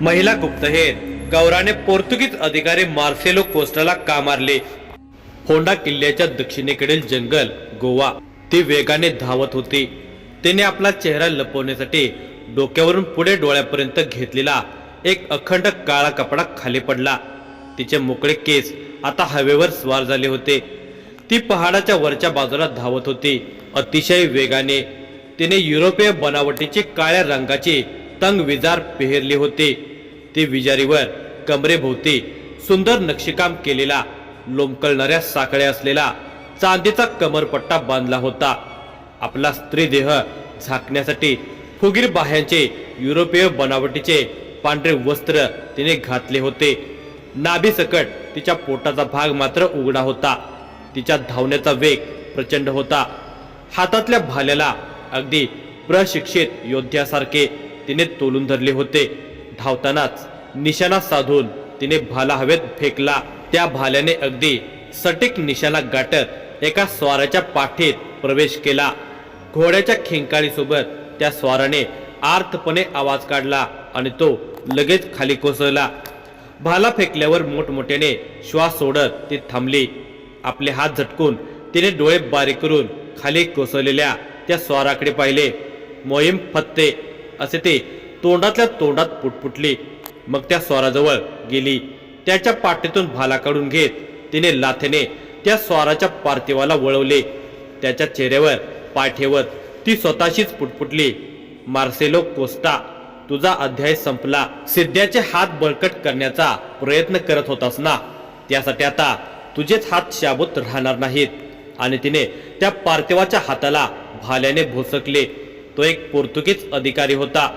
महिला गुप्तहेर गौराने पोर्तुगीज अधिकारी मार्सेलो कोस्टाला का मारले? होंडा किल्ल्याच्या दक्षिणेकडील जंगल गोवा ती वेगाने धावत होती. तिने आपला चेहरा लपवण्यासाठी डोक्यावरून पुढे डोळ्यापर्यंत घेतलेला एक अखंड काळा कपडा खाली पडला. तिचे मोकळे केस आता हवेवर स्वार झाले होते. ती पहाडाच्या वरच्या बाजूला धावत होती. अतिशय वेगाने तिने युरोपीय बनावटीची काळ्या रंगाची तंग विजार पेहरली होती. ती विजारीवर कमरेभोवती सुंदर नक्षीकाम केलेला लोंबकळणाऱ्या साखळ्या असलेला चांदीचा कमरपट्टा बांधला होता. आपला स्त्री देह झाकण्यासाठी फुगीर बाह्यांचे युरोपीय बनावटीचे पांढरे वस्त्र तिने घातले होते. नाभीसकट तिच्या पोटाचा भाग मात्र उघडा होता. तिच्या धावण्याचा वेग प्रचंड होता. हातातल्या भाल्याला अगदी प्रशिक्षित योद्ध्यासारखे तिने तोलून धरले होते. धावतानाच निशाणा साधून तिने भाला हवेत फेकला. त्या भाल्याने अगदी सटीक निशाणा गाठत एका स्वाराच्या पाठीत प्रवेश केला. घोड्याच्या खिंकाळी सोबत त्या स्वाराने आर्तपणे आवाज काढला आणि तो लगेच खाली कोसळला. भाला फेकल्यावर मोठमोठ्याने श्वास सोडत ती थांबली. आपले हात झटकून तिने डोळे बारीक करून खाली कोसळलेल्या त्या स्वाराकडे पाहिले. मोहीम फत्ते असे ते तोंडातल्या तोंडात पुटपुटली. मग त्या स्वाराजवळ गेली. त्याच्या पाठीतून भाला काढून घेत तिने लाथेने त्या स्वाराच्या पार्थिवाला वळवले. त्याच्या चेहऱ्यावर पाय ठेवत ती स्वतःशीच पुटपुटली, मार्सेलो कोस्टा, तुझा अध्याय संपला. सिद्ध्याचे हात बळकट करण्याचा प्रयत्न करत होतास ना, त्यासाठी आता तुझेच हात शाबूत राहणार नाहीत. आणि तिने त्या पार्थिवाच्या हाताला भाल्याने भोसकले. तो एक पोर्तुगीज अधिकारी होता.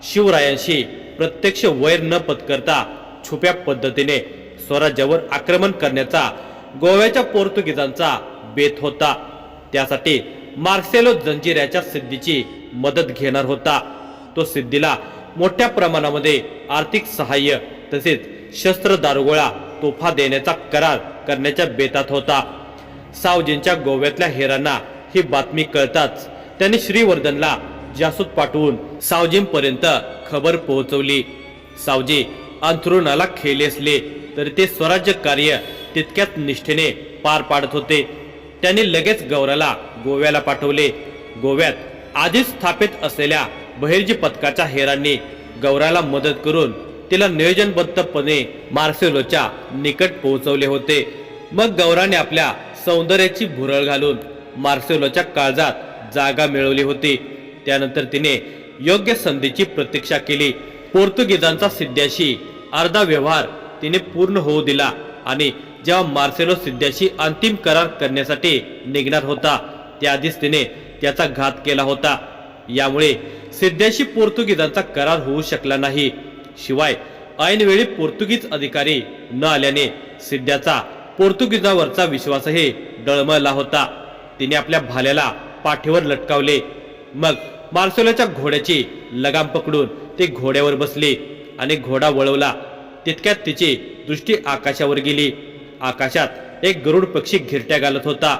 शिवरायांशी प्रत्यक्ष वैर न पत्करता छुप्या पद्धतीने स्वराज्यावर आक्रमण करण्याचा गोव्याच्या पोर्तुगीजांचा बेत होता. त्यासाठी मार्सेलो जंजिऱ्याच्या सिद्धीची मदत घेणार होता. तो सिद्धीला मोठ्या प्रमाणामध्ये आर्थिक सहाय्य तसेच शस्त्र दारुगोळा तोफा देण्याचा करार करण्याच्या बेतात होता. सावजींच्या गोव्यातल्या हेरांना ही बातमी कळताच त्यांनी श्रीवर्धनला जासूस पाठवून सावजींपर्यंत खबर पोहोचवली. सावजी अंथरुणाला खेळले असले तरी ते स्वराज्य कार्य तितक्याच निष्ठेने पार पाडत होते. त्यांनी लगेच गौराला गोव्याला पाठवले. गोव्यात आधीच स्थापित असलेल्या बहिर्जी पथकाच्या हेरांनी गौराला मदत करून तिला नियोजनबद्धपणे मार्सेलोच्या निकट पोहोचवले होते. मग गौराने आपल्या सौंदर्याची भुरळ घालून मार्सेलोच्या काळजात जागा मिळवली होती. त्यानंतर तिने योग्य संधीची प्रतीक्षा केली. पोर्तुगीजांचा सिद्ध्याशी अर्धा व्यवहार तिने पूर्ण होऊ दिला आणि जेव्हा मार्सेलो सिद्ध्याशी अंतिम करार करण्यासाठी निघणार होता त्याआधीच तिने त्याचा घात केला होता. यामुळे सिद्ध्याशी पोर्तुगीजांचा करार होऊ शकला नाही. शिवाय ऐनवेळी पोर्तुगीज अधिकारी न आल्याने सिद्ध्याचा पोर्तुगीजावरचा विश्वासही डळमळला होता. तिने आपल्या भाल्याला पाठीवर लटकावले. मग मार्सेलोच्या घोड्याची लगाम पकडून ती घोड्यावर बसली आणि घोडा वळवला. तितक्यात तिची दृष्टी आकाशावर गेली. आकाशात एक गरुड पक्षी घिरट्या घालत होता.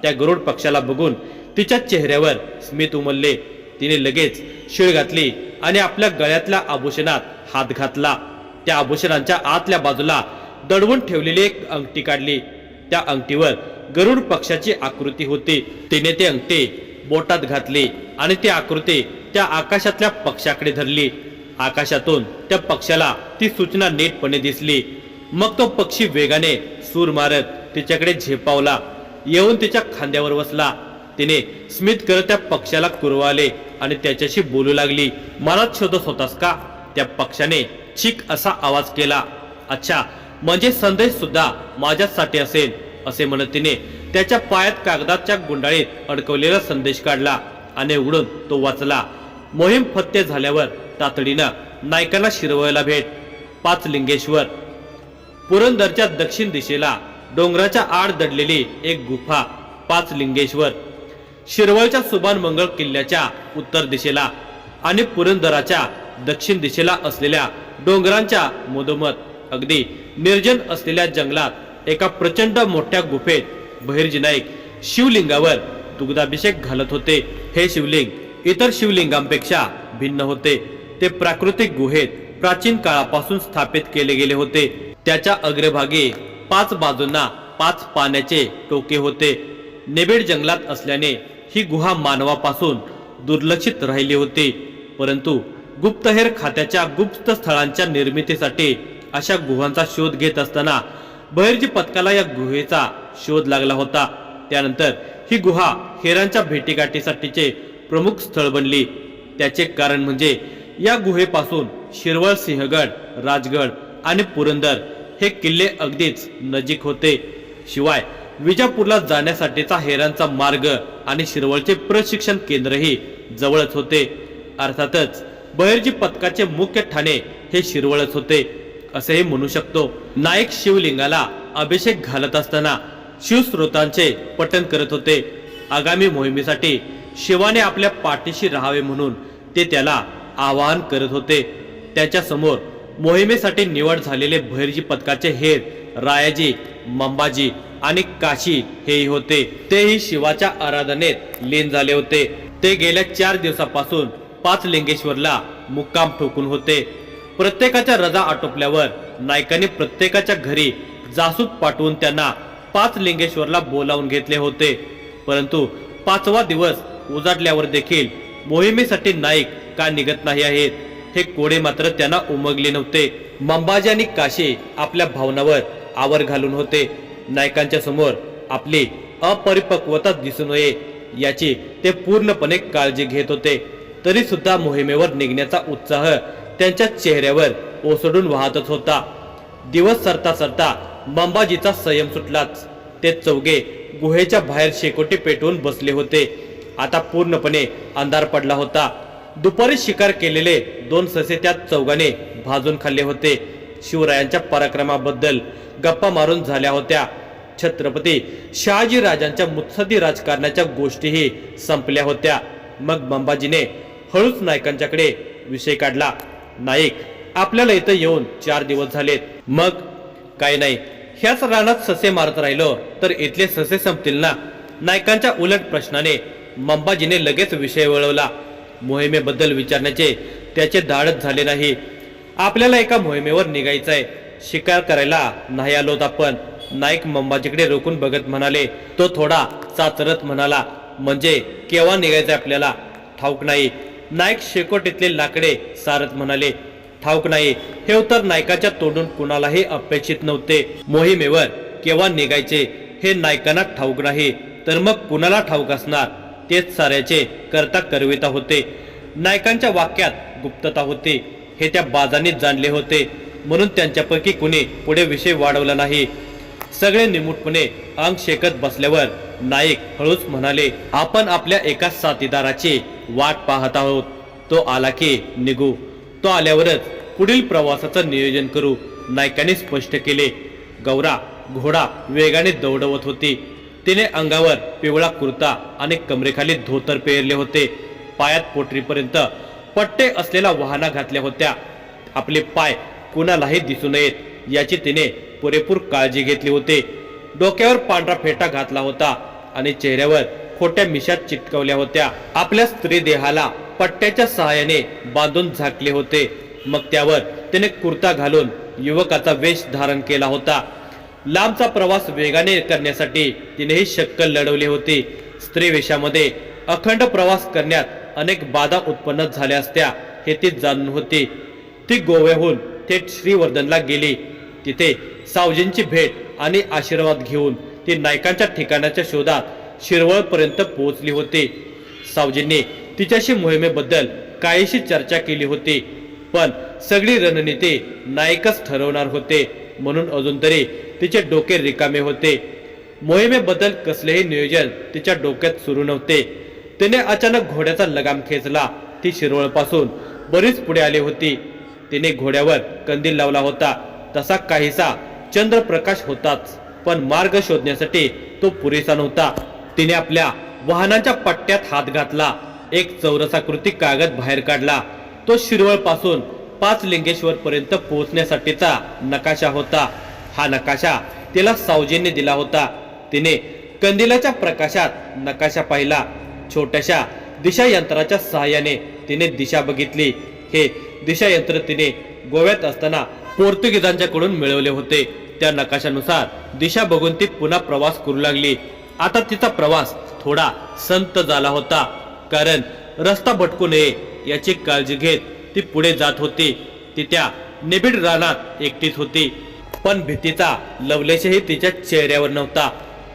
त्या गरुड पक्षाला बघून तिच्या चेहऱ्यावर स्मित उमलले. तिने लगेच शिळ घातली आणि आपल्या गळ्यातल्या आभूषणात हात घातला. त्या आभूषणांच्या आतल्या बाजूला दडवून ठेवलेली एक अंगठी काढली. त्या अंगठीवर गरुड पक्षाची आकृती होती. तिने ती अंगठी बोटात घातली आणि ती आकृती त्या आकाशातल्या पक्षाकडे धरली. आकाशातून त्या पक्षाला ती सूचना नीटपणे दिसली. मग तो पक्षी वेगाने सूर मारत तिच्याकडे झेपावला. येऊन तिच्या खांद्यावर बसला. तिने स्मित करत त्या पक्षाला कुरवाले आणि त्याच्याशी बोलू लागली. मनात शोधत होतास का? त्या पक्षाने चीक असा आवाज केला. अच्छा, म्हणजे संदेश सुद्धा माझ्यासाठी असेल, असे म्हणत तिने त्याच्या पायात कागदाच्या गुंडाळीत अडकवलेला संदेश काढला आणि उघडून तो वाचला. मोहीम फत्ते झाल्यावर तातडीनं नायकांना शिरवायला भेट. पाचलिंगेश्वर. पुरंदरच्या दक्षिण दिशेला डोंगराच्या आड दडलेली एक गुफा पाचलिंगेश्वर. शिरवळच्या सुभान मंगळ किल्ल्याच्या उत्तर दिशेला आणि पुरंदराच्या दक्षिण दिशेला असलेल्या डोंगरांच्या मधोमध अगदी निर्जन असलेल्या जंगलात एका प्रचंड मोठ्या गुफेत बहिर्जी नाईक शिवलिंगावर दुग्धाभिषेक घालत होते. हे शिवलिंग इतर शिवलिंगांपेक्षा भिन्न होते. ते प्राकृतिक गुहेत प्राचीन काळापासून स्थापित केले गेले होते। त्याच्या अग्रभागी 5 बाजूंना 5 पाण्याचे टोके होते। निबिड जंगलात असल्याने ही गुहा मानवापासून दुर्लक्षित राहिली होती, परंतु गुप्तहेर खात्याच्या गुप्त स्थळांच्या निर्मितीसाठी अशा गुहांचा शोध घेत असताना बहिर्जी पथकाला या गुहेचा शोध लागला होता। त्यानंतर ही गुहा हेरांच्या भेटीगाठीसाठीचे प्रमुख स्थळ बनली। त्याचे कारण म्हणजे या गुहेपासून शिरवळ, सिंहगड, राजगड आणि पुरंदर हे किल्ले अगदीच नजीक होते। शिवाय विजापूरला जाण्यासाठीचा हेरांचा मार्ग आणि शिरवळचे प्रशिक्षण केंद्रही जवळच होते। अर्थातच बहिर्जी पथकाचे मुख्य ठाणे हे शिरवळच होते असेही म्हणू शकतो। नायक शिवलिंगाला अभिषेक घालत असताना शिवस्रोतांचे पठण करत होते। आगामी मोहिमेसाठी शिवाने आपल्या पाठीशी राहावे म्हणून ते त्याला आवाहन करत होते। त्याच्या समोर मोहिमेसाठी निवड झालेले बहिर्जी पथकाचे हेर रायाजी, मंबाजी आणि काशी हेही होते। तेही शिवाच्या आराधनेत लीन झाले होते। ते गेल्या 4 दिवसापासून 5 लिंगेश्वरला मुक्काम ठोकून होते। प्रत्येकाच्या रजा आटोपल्यावर नायकांनी प्रत्येकाच्या घरी जासूस पाठवून त्यांना 5 लिंगेश्वरला बोलावून घेतले होते। परंतु 5वा दिवस उजाडल्यावर देखील मोहिमेसाठी नाईक का निघत नाही आहेत हे कोडे मात्र त्यांना उमगले नव्हते। मंबाजी आणि काशी आपल्या भावनावर आवर घालून होते। नायकांच्या समोर आपली अपरिपक्वता दिसून नये याची ते पूर्णपणे काळजी घेत होते। तरी सुद्धा मोहिमेवर निघण्याचा उत्साह त्यांच्या चेहऱ्यावर ओसडून वाहतच होता। दिवस सरता सरता मंबाजीचा संयम सुटलाच। ते चौघे गुहेच्या बाहेर शेकोटी पेटवून बसले होते। आता पूर्णपणे अंधार पडला होता। दुपारी शिकार केलेले 2 ससे त्या चौघाने भाजून खाल्ले होते। शिवरायांच्या पराक्रमाबद्दल गप्पा मारून झाल्या होत्या। छत्रपती शहाजी राजांच्या मुत्सद्दी राजकारणाच्या गोष्टीही संपल्या होत्या। मग मंबाजीने हळूच नायकांच्याकडे विषय काढला। नाईक, आपल्याला इथं येऊन 4 दिवस झालेत। मग काय नाही, ह्याच रानात ससे मारत राहिलो तर इथले ससे संपतील ना? नायकांच्या उलट प्रश्नाने मंबाजीने लगेच विषय वळवला। मोहिमेबद्दल विचारण्याचे त्याचे धाडस झाले नाही। आपल्याला एका मोहिमेवर निघायचंय, शिकार करायला नाही आलोत आपण। नाईक मंबाजीकडे रोखून बघत म्हणाले। तो थोडा चाचरत म्हणाला, म्हणजे केव्हा निघायचंय आपल्याला? ठाऊक नाही। नाईक शेकोटीतले लाकडे सारत म्हणाले। ठाऊक नाही हे उत्तर नायकाच्या तोंडून कुणालाही अपेक्षित नव्हते। मोहिमेवर केव्हा निघायचे हे नायकांना ठाऊक नाही तर मग कुणाला ठाऊक असणार? तेच साऱ्याचे करता करविता होते। नायकांच्या वाक्यात गुप्तता होती हे त्या बाजांनी जाणले होते, म्हणून त्यांच्यापैकी कुणी पुढे विषय वाढवला नाही। सगळे निमूटपणे अंग शेकत बसल्यावर नाईक हळूच म्हणाले, आपण आपल्या एका साथीदाराची वाट पाहत आहोत। तो आला की निघू, तो आल्यावरच पुढील प्रवासाचं नियोजन करू। नायकांनी स्पष्ट केले। गौरा घोडा वेगाने दौडवत होती। तिने अंगावर पिवळा कुर्ता आणि कमरेखाली धोतर पेरले होते। पायात पोटरीपर्यंत पट्टे असलेल्या वाहना घातल्या होत्या। आपले पाय कुणालाही दिसू नयेत याची तिने पुरेपूर काळजी घेतली होती। डोक्यावर पांढरा फेटा घातला होता आणि चेहऱ्यावर खोट्या मिशात चिटकवल्या होत्या। आपल्या स्त्री देहाला पट्ट्याच्या सहाय्याने बांधून झाकले होते। मग त्यावर तिने कुर्ता घालून युवकाचा वेश धारण केला होता। लांबचा प्रवास वेगाने करण्यासाठी तिने ही शक्कल लढवली होती। स्त्री वेशामध्ये अखंड प्रवास करण्यात अनेक बाधा उत्पन्न झाल्या असत्या हे ती जाणून होती। ती गोव्याहून थेट श्रीवर्धनला गेली। तिथे सावजींची भेट आणि आशीर्वाद घेऊन ती नायकांच्या ठिकाणाच्या शोधात शिरवळपर्यंत पोहोचली होती। सावजींनी तिच्याशी मोहिमेबद्दल काहीशी चर्चा केली होती, पण सगळी रणनीती नायकच ठरवणार होते, म्हणून अजून तरी तिचे डोके रिकामे होते। मोहिमेबद्दल कसलेही नियोजन तिच्या डोक्यात सुरू नव्हते। तिने अचानक घोड्याचा लगाम खेचला। ती शिरवळपासून बरीच पुढे आली होती। तिने घोड्यावर कंदील लावला होता, तसा काहीसा चंद्रप्रकाश होताच, पण मार्ग शोधण्यासाठी तो पुरेसा नव्हता। तिने आपल्या वाहनांच्या पट्ट्यात हात घातला। एक चौरसाकृती कागद बाहेर काढला। तो शिरवळपासून 5 लिंगेश्वर पर्यंत पोहोचण्यासाठीचा नकाशा होता। हा नकाशा तिला सावजींनी दिला होता। तिने कंदिलाच्या प्रकाशात नकाशा पाहिला। छोट्याशा दिशा यंत्राच्या सहाय्याने तिने दिशा बघितली। हे दिशा यंत्र तिने गोव्यात असताना पोर्तुगीजांच्याकडून मिळवले होते। त्या नकाशानुसार दिशा बघून ती पुन्हा प्रवास करू लागली। आता तिचा प्रवास थोडा संत झाला होता, कारण रस्ता भटकू नये याची काळजी घेत ती पुढे जात होती। ती त्या निबिड रानात एकटीच होती, पण भीतीचा लवलेशही तिच्या चेहऱ्यावर नव्हता।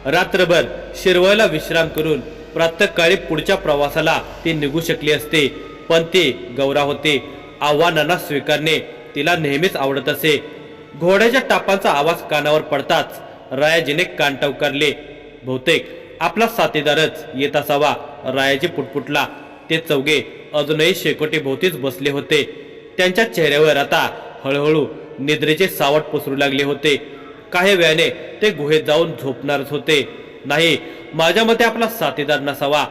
रात्रभर शिरवळला विश्राम करून प्रातःकाळी पुढच्या प्रवासाला ती निघू शकली असते, पण ती गौरा होती। आव्हानांना स्वीकारणे तिला नेहमीच आवडत असे। घोड्याच्या टापांचा आवाज कानावर पडताच रायाजीने कान टवकारले। बहुतेक आपला साथीदारच येत असावा, रायाजी पुटपुटला। ते चौघे अजूनही शेकोटी भोवतीच बसले होते। त्यांच्या चेहऱ्यावर आता हळूहळू निद्रेचे सावट पसरू लागले होते। काही वेळाने ते गुहेत जाऊन झोपणारच होते। नाही, माझ्या मते आपला साथीदार नसावा,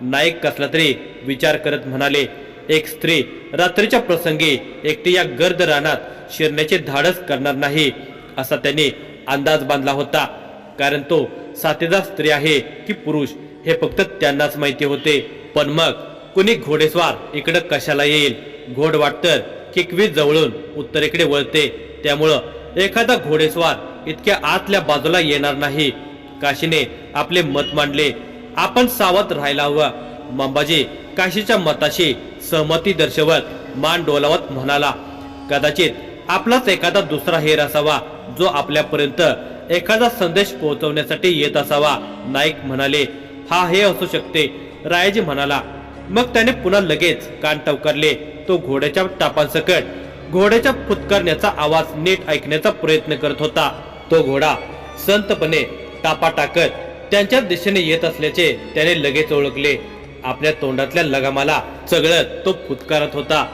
नाईक कसला तरी विचार करत म्हणाले। एक स्त्री रात्रीच्या प्रसंगी एकटी या गर्द रानात शिरण्याचे धाडस करणार नाही असा त्यांनी अंदाज बांधला होता, कारण तो साथीदार स्त्री आहे की पुरुष हे फक्त त्यांनाच माहिती होते। पण मग कुणी घोडेस्वार इकडे कशाला येईल? घोडवाट तर किकवीत जवळून उत्तरेकडे वळते, त्यामुळं एखादा घोडेस्वार इतक्या आतल्या बाजूला येणार नाही। काशीने आपले मत मांडले। आपण सावध राहायला हवं। मंबाजी काशीच्या मताशी सहमती दर्शवत मान डोलावत म्हणाला, कदाचित आपलाच एखादा दुसरा हेर असावा, जो आपल्यापर्यंत एखादा संदेश पोहोचवण्यासाठी येत असावा। नाईक म्हणाले, हा हे असू शकते, रायाजी म्हणाला। मग त्याने पुन्हा लगेच कान टवकारले। तो घोड्याच्या टापांसकट घोड्याच्या फुतकारण्याचा आवाज नीट ऐकण्याचा प्रयत्न करत होता। तो घोडा संतपणे टापा टाकत त्यांच्या दिशेने येत असल्याचे त्याने लगेच ओळखले। आपल्या तोंडातल्या लगामाला चघळत तो फुतकारत होता।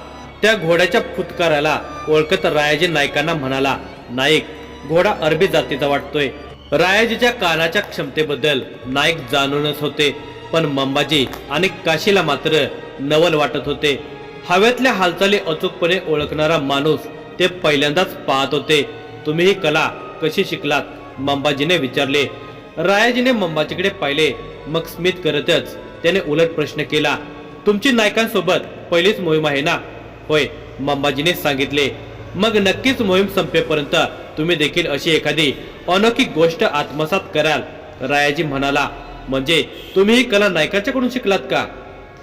त्या घोड्याच्या फुतकाराला ओळखत रायाजी नाईकांना म्हणाला, नाईक, घोडा अरबी जातीचा वाटतोय। रायाजीच्या कानाच्या क्षमतेबद्दल नाईक जाणूनच होते, पण मंबाजी आणि काशीला मात्र नवल वाटत होते। हवेतल्या हालचाली अचूकपणे ओळखणारा माणूस ते पहिल्यांदाच पाहत होते। तुम्ही ही कला कशी शिकलात? मंबाजीने विचारले। रायाजीने मंबाजीकडे पाहिले, मग स्मित करतच त्याने उलट प्रश्न केला, तुमची नायकांसोबत पहिलीच मोहीम आहे ना? होय, मंबाजीने सांगितले। मग नक्कीच मोहीम संपेपर्यंत तुम्ही देखील अशी एखादी अनोखी गोष्ट आत्मसात कराल, रायाजी म्हणाला। म्हणजे तुम्ही ही कला नायकांच्याकडून शिकलात का?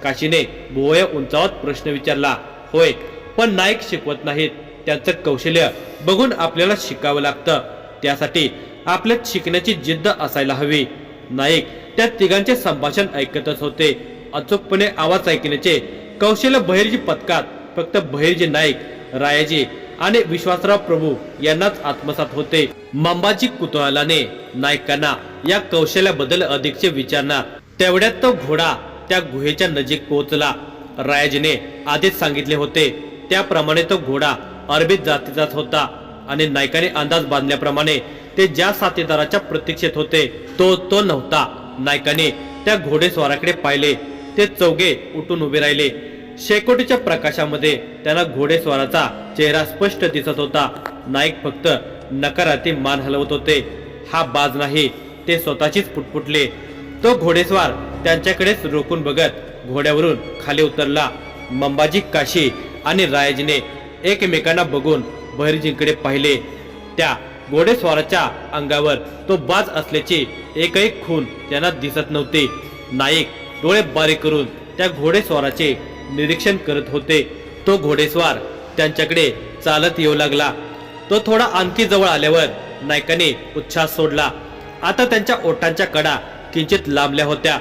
काशीने भुवया उंचावत प्रश्न विचारला। होय, पण नाईक शिकवत नाहीत, त्यांचं कौशल्य बघून आपल्याला शिकावं लागतं। त्यासाठी आपल्यात शिकण्याची जिद्द असायला हवी। नाईक त्या तिघांचे संभाषण ऐकतच होते। अचूकपणे आवाज ऐकण्याचे कौशल्य बहिर्जी पथकात फक्त बहिर्जी नाईक, रायाजी आणि विश्वासराव प्रभू यांनाच आत्मसात होते। मंबाजी कुतूहलाने नाईकांना या कौशल्याबद्दल अधिकचे विचारणार, तेवढ्यात तो घोडा त्या गुहेच्या नजीक पोहोचला। रायाजीने आधीच सांगितले होते त्याप्रमाणे तो घोडा अरबी जातीचाच होता, आणि नाईकाने अंदाज बांधल्याप्रमाणे ते ज्या साथीदाराच्या प्रतीक्षेत होते तो नव्हता। नाईकाने त्या घोडेस्वाराकडे पाहिले। ते चौघे उठून उभे राहिले। शेकोटीच्या प्रकाशामध्ये त्यांना घोडेस्वाराचा चेहरा स्पष्ट दिसत होता। नाईक फक्त नकारार्थी मान हलवत होते। हा बाज नाही, ते स्वतःचीच पुटपुटले। तो घोडेस्वार त्यांच्याकडेच रोखून बघत घोड्यावरून खाली उतरला। मंबाजी, काशी आणि रायाजीने एकमेकांना बघून बहिर्जींकडे पाहिले। त्या घोडेस्वाराच्या अंगावर तो बाज असल्याची एकही खून त्यांना दिसत नव्हती। नाईक डोळे बारीक करून त्या घोडेस्वाराचे निरीक्षण करत होते। तो घोडेस्वार त्यांच्याकडे चालत येऊ लागला। तो थोडा आणखी जवळ आल्यावर नाईकाने उच्छ्वास सोडला। आता त्यांच्या ओठांच्या कडा किंचित लांबल्या होत्या।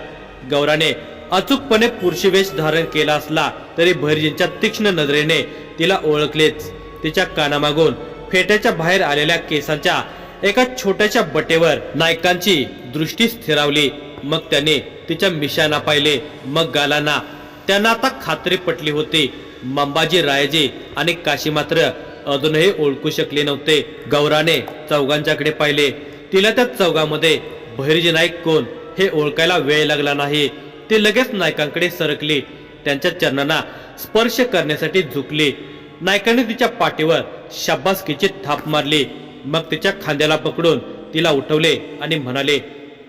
गौराने अचूकपणे पुरुषी वेश धारण केला असला तरी बहिर्जींच्या तीक्ष्ण नजरेने तिला ओळखलेच। तिच्या कानामागून फेट्याच्या बाहेर आलेल्या केसांच्या एका छोट्याशा बटेवर नाईकांची दृष्टी स्थिरावली। मग त्याने तिच्या मिशांना पाहिले, मग गालांना। त्यांना आता खात्री पटली होती, मंबाजी, रायाजी आणि काशी मात्र अजूनही ओळखू शकले नव्हते। गौराने चौघांच्याकडे पाहिले। तिला त्या चौघांमध्ये बहिर्जी नाईक कोण हे ओळखायला वेळ लागला नाही। ती लगेच नायकांकडे सरकली, त्यांच्या चरणांना स्पर्श करण्यासाठी झुकली। नायकाने तिच्या पाठीवर शाबासकीची थाप मारली। मग तिच्या खांद्याला पकडून तिला उठवले आणि म्हणाले,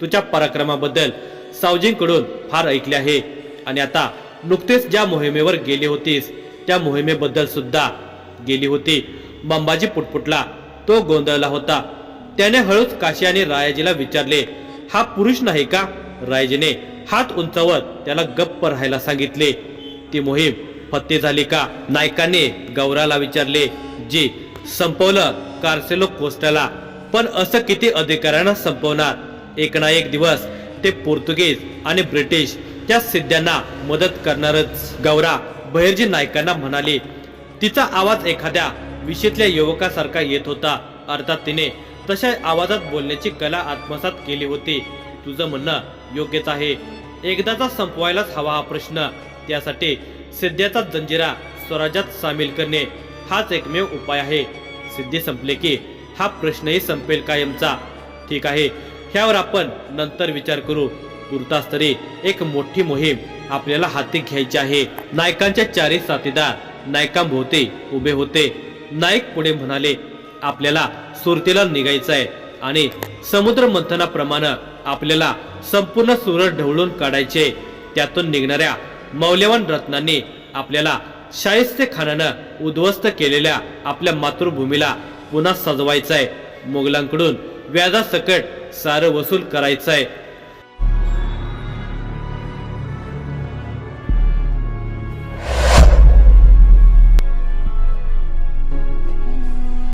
तुझ्या पराक्रमाबद्दल सावजींकडून फार ऐकले आहे, आणि आता नुकतेच ज्या मोहिमेवर गेली होतीस त्या मोहिमेबद्दल सुद्धा। गेली होती. बंबाजी पुटपुटला. तो गोंधळला होता. त्याने हळूच काशी आणि रायाजीला विचारले, हा पुरुष नाही का? रायजीने हात उंचावत त्याला गप्प राहायला सांगितले. ती मोहीम फत्ते झाली का? नायकाने गौराला विचारले. जी, संपवलं कार्सेलो कोस्टाला. पण असं किती अधिकाऱ्यांना संपवणार? एक ना एक दिवस ते पोर्तुगीज आणि ब्रिटिश त्या सिद्ध्यांना मदत करणारच. गौरा बहिर्जी नायकांना म्हणाली. तिचा आवाज एखाद्या विषयेतल्या युवकासारखा येत होता. अर्थात तिने तशा आवाजात बोलण्याची कला आत्मसात केली होती. तुझं म्हणणं योग्यच आहे. एकदाचा संपवायलाच हवा हा प्रश्न. त्यासाठी सिद्ध्याचा जंजिरा स्वराज्यात सामील करणे हाच एकमेव उपाय आहे. सिद्धी संपले की हा प्रश्नही संपेल कायमचा. ठीक आहे, ह्यावर आपण नंतर विचार करू. तुर्तास तरी एक मोठी मोहीम आपल्याला हाती घ्यायची आहे. नायकांच्या चारही साथीदार नायकांभोवती उभे होते. नाईक पुढे म्हणाले, आपल्याला सुरतेला निघायचंय आणि समुद्र मंथनाप्रमाणे आपल्याला संपूर्ण सूरज ढवळून काढायचे. त्यातून निघणाऱ्या मौल्यवान रत्नांनी आपल्याला शाहिस्ते खानानं उद्ध्वस्त केलेल्या आपल्या मातृभूमीला पुन्हा सजवायचंय. मुघलांकडून व्याजासकट सारं वसूल करायचंय.